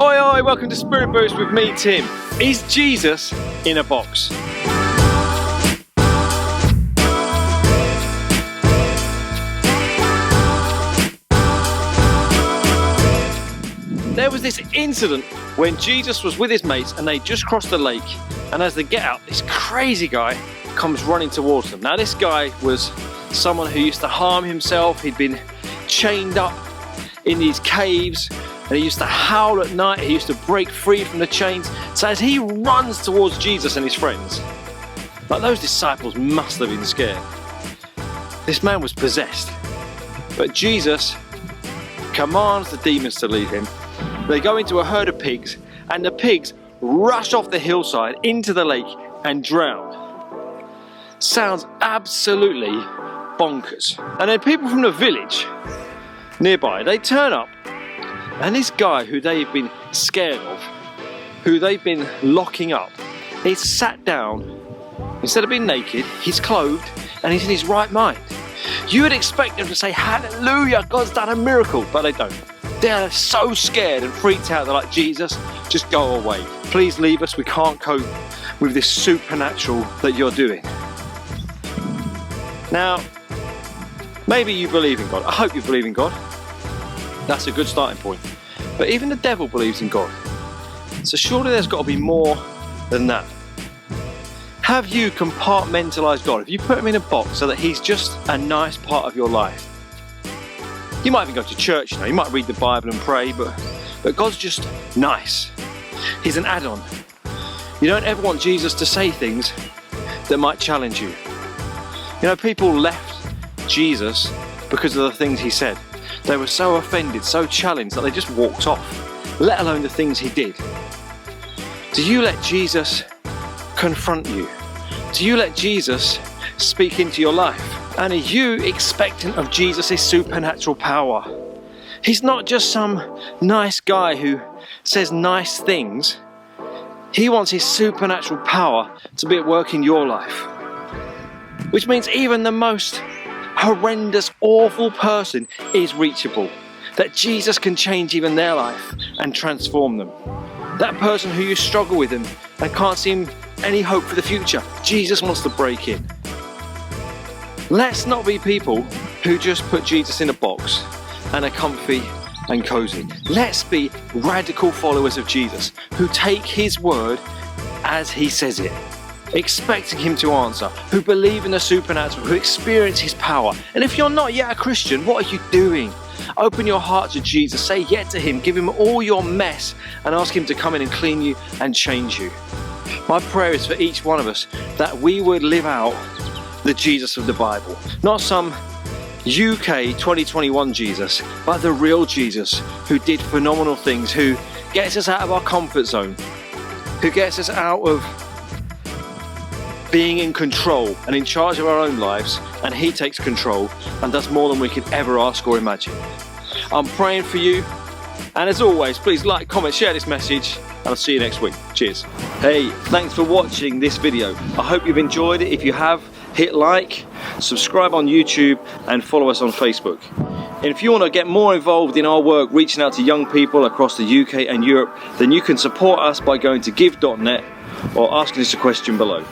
Oi, oi, welcome to Spirit Boost with me, Tim. Is Jesus in a box? There was this incident when Jesus was with his mates and they just crossed the lake, and as they get out, this crazy guy comes running towards them. Now this guy was someone who used to harm himself. He'd been chained up in these caves and he used to howl at night. He used to break free from the chains. So as he runs towards Jesus and his friends, like those disciples must have been scared. This man was possessed, but Jesus commands the demons to leave him. They go into a herd of pigs and the pigs rush off the hillside into the lake and drown. Sounds absolutely bonkers. And then people from the village nearby, they turn up, and this guy who they've been scared of, who they've been locking up, is sat down. Instead of being naked, he's clothed and he's in his right mind. You would expect them to say, hallelujah, God's done a miracle, but they don't. They're so scared and freaked out. They're like, Jesus, just go away. Please leave us. We can't cope with this supernatural that you're doing. Now, maybe you believe in God. I hope you believe in God. That's a good starting point. But even the devil believes in God. So surely there's got to be more than that. Have you compartmentalized God? Have you put him in a box so that he's just a nice part of your life? You might even go to church now. You might read the Bible and pray, but God's just nice. He's an add-on. You don't ever want Jesus to say things that might challenge you. You know, people left Jesus because of the things he said. They were so offended, so challenged that they just walked off, let alone the things he did. Do you let Jesus confront you? Do you let Jesus speak into your life? And are you expectant of Jesus' supernatural power? He's not just some nice guy who says nice things. He wants his supernatural power to be at work in your life. Which means even the most horrendous, awful person is reachable. That Jesus can change even their life and transform them. That person who you struggle with and can't see any hope for the future, Jesus wants to break in. Let's not be people who just put Jesus in a box and are comfy and cozy. Let's be radical followers of Jesus who take his word as he says it, expecting him to answer, who believe in the supernatural, who experience his power. And if you're not yet a Christian, what are you doing? Open your heart to Jesus, say yes to him, give him all your mess and ask him to come in and clean you and change you. My prayer is for each one of us that we would live out the Jesus of the Bible. Not some UK 2021 Jesus, but the real Jesus who did phenomenal things, who gets us out of our comfort zone, who gets us out of being in control and in charge of our own lives, and he takes control and does more than we could ever ask or imagine. I'm praying for you, and as always, please like, comment, share this message, and I'll see you next week. Cheers. Hey, thanks for watching this video. I hope you've enjoyed it. If you have, hit like, subscribe on YouTube, and follow us on Facebook. And if you want to get more involved in our work reaching out to young people across the UK and Europe, then you can support us by going to give.net or asking us a question below.